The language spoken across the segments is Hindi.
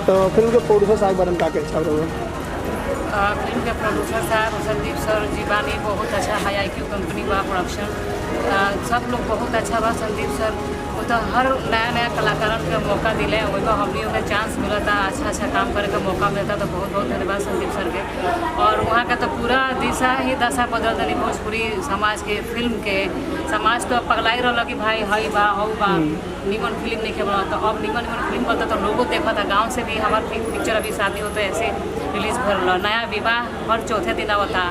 तो फिल्म के प्रोड्यूसर साहब बारे में क्या कहना चाहोगे? फिल्म के प्रोड्यूसर साहब संदीप सर जी बानी बहुत अच्छा है। IQ कंपनी बा प्रोडक्शन, सब लोग बहुत अच्छा बा। संदीप सर वो तो हर नया नया कलाकारन के मौका दिले, वही हमनी के चांस मिलता, अच्छा काम करे के मौका मिलता। तो बहुत बहुत धन्यवाद संदीप सर के। और वहाँ का तो पूरा दिशा ही दशा बदल देनी भोजपुरी समाज के, फिल्म के। समाज तो पगलाई रहा कि भाई हई बा हऊ बा, निमन फिल्म नहीं खेल। तो अब निमन फिल्म बनता तो लोगों देखा था। गाँव से भी हमारे पिक्चर अभी शादी होता है ऐसे रिलीज कर रहा, नया विवाह हर चौथे दिन आवता,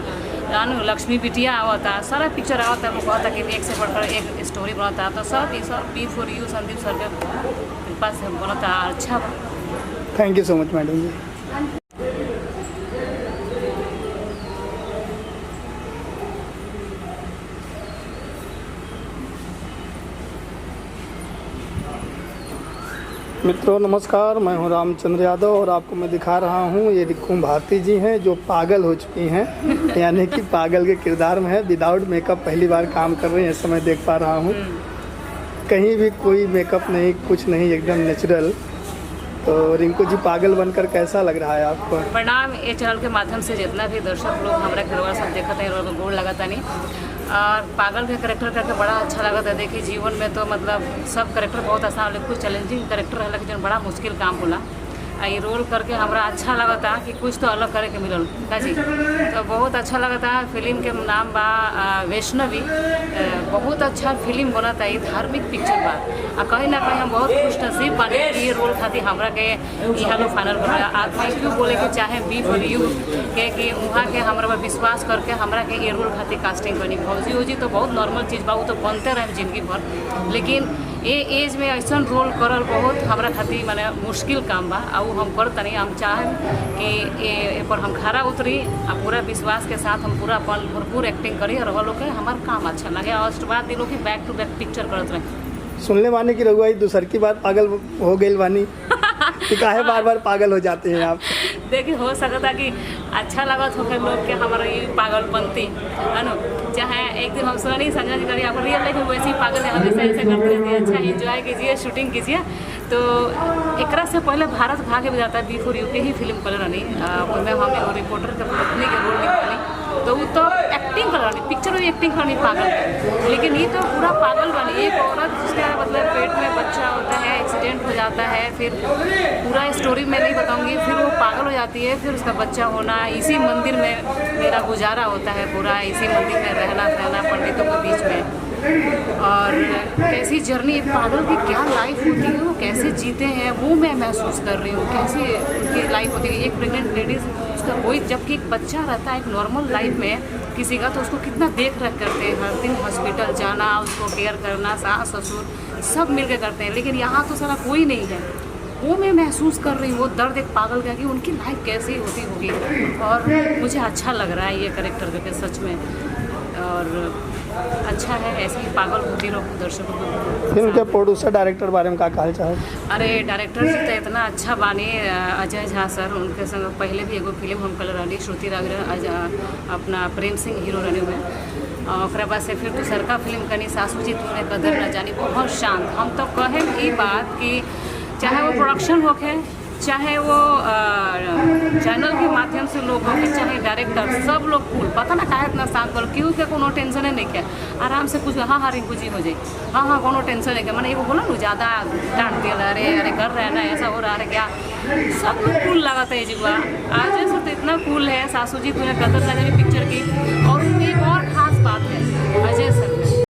लक्ष्मी बिटिया आवता, सारा पिक्चर आवता। लोग कहता कि एक से बढ़कर एक स्टोरी बनता। तो सब ये सब be for you Sandeep sir के कृपा से बनता अच्छा। Thank you so much madam जी। मित्रों नमस्कार, मैं हूं रामचंद्र यादव और आपको मैं दिखा रहा हूं ये रिक्कू भारती जी हैं जो पागल हो चुकी हैं, यानी कि पागल के किरदार में है। विदाउट मेकअप पहली बार काम कर रही हैं, ऐसा मैं देख पा रहा हूं। कहीं भी कोई मेकअप नहीं, कुछ नहीं, एकदम नेचुरल। तो रिंकू जी पागल बनकर कैसा लग रहा है आपको? प्रणाम। ये चैनल के माध्यम से जितना भी दर्शक लोग हमारा घरवाला सब देखा था, लोग गोड़ लगाता नहीं। और पागल के करेक्टर करके बड़ा अच्छा लगा था। देखिए जीवन में तो मतलब सब करेक्टर बहुत आसान, लेकिन कुछ चैलेंजिंग करेक्टर है, लेकिन बड़ा मुश्किल काम होला। ये रोल करके हमारा अच्छा लगा था कि कुछ तो अलग करे के मिलल का जी। तो बहुत अच्छा लगा था। फिल्म के नाम बा वैष्णवी। बहुत अच्छा फिल्म बना था। ये धार्मिक पिक्चर बा। कहीं ना कहीं हम बहुत खुश नसीब बानी कि ये रोल खातिर हमरा के यहाँ लोग फाइनल बनाया। आदमी क्यों बोले के चाहे बी फॉर यू के कि वहाँ के हमरा पर विश्वास करके हमरा के ये रोल खातिर कास्टिंग करनी। फौजी उजी तो बहुत नॉर्मल चीज़ बा, वो तो बनते रहे जिंदगी भर, लेकिन ये एज में ऐसा रोल करल बहुत हमरा खातिर माने मुश्किल काम बा। और हम कर तनी हम चाहें कि ये पर हम खरा उतरी और पूरा विश्वास के साथ हम पूरा भरपूर एक्टिंग करी और लोग के हमार काम अच्छा लगे। और उसके बाद दिलों की बैक टू बैक पिक्चर करते रहे। सुनने वाने की रहुआ दूसर की बात पागल हो गई वानी कि काहे बार बार पागल हो जाते हैं आप? देखिए हो सकता कि अच्छा लगत हो लोग के हमारा ये पागलपंती है ना। चाहे एक दिन हम सुना नहीं संजय जी करिए आप रियल लाइफ में वैसे ही पागल है, हमेशा ऐसे करते रहते हैं। अच्छा एंजॉय कीजिए, शूटिंग कीजिए। तो एक से पहले भारत भाग्य भी जाता है बी फॉर यू के ही फिल्म कर रही, उनमें हम रिपोर्टर के पत्नी के रोल निकाली। तो वो तो एक्टिंग कर रही, पिक्चर में एक्टिंग करनी पागल, लेकिन ये तो पूरा पागल बनी। एक औरत जिसका मतलब पेट में बच्चा होता है, एक्सीडेंट हो जाता है, फिर पूरा स्टोरी मैं नहीं बताऊंगी, फिर वो पागल हो जाती है, फिर उसका बच्चा होना, इसी मंदिर में मेरा गुजारा होता है पूरा, इसी मंदिर में रहना सहना पंडितों के बीच में। और कैसी जर्नी पागल की क्या लाइफ होती है, वो कैसे जीते हैं वो मैं महसूस कर रही हूँ। कैसे उनकी लाइफ होती है। एक प्रेग्नेंट लेडीज़ उसका कोई जबकि एक बच्चा रहता है एक नॉर्मल लाइफ में किसी का, तो उसको कितना देख रेख करते हैं, हर दिन हॉस्पिटल जाना, उसको केयर करना, सास ससुर सब मिलकर करते हैं। लेकिन यहाँ तो सारा कोई नहीं है। वो मैं महसूस कर रही हूँ वो दर्द एक पागल का कि उनकी लाइफ कैसी होती होगी। और मुझे अच्छा लग रहा है ये कैरेक्टर करके सच में, और अच्छा है। ऐसे ही पागल होती रहो दर्शकों को। फिल्म के प्रोड्यूसर डायरेक्टर बारे में क्या कहना चाहे? अरे डायरेक्टर जी तो इतना अच्छा बानी, अजय झा सर। उनके संग पहले भी एगो फिल्म हम कल रही, श्रुति राग अपना प्रेम सिंह हीरो रहने में। और बाद से फिर दूसरका फिल्म कनी सासू जी तुमने कदर न जानी, बहुत शांत। हम तो कहें ये बात कि चाहे वो प्रोडक्शन होके, चाहे वो चैनल के माध्यम से लोग होंगे, चाहे डायरेक्टर, सब लोग कूल। पता ना काहे इतना शांत बोल, क्यों के कोनो टेंशन नहीं क्या, आराम से कुछ हाँ रिंकू जी हो जाए, हाँ कोनो टेंशन नहीं क्या। मैंने ये बोला ना ज़्यादा डांट दिया, अरे अरे कर रहे हैं ना, ऐसा हो रहा है क्या, सब लोग कूल लगा था ये जुआ। अजय सर तो इतना कूल है, सासू जी तुमने कदर न जानी पिक्चर की। और उनमें एक और ख़ास बात है अजय सर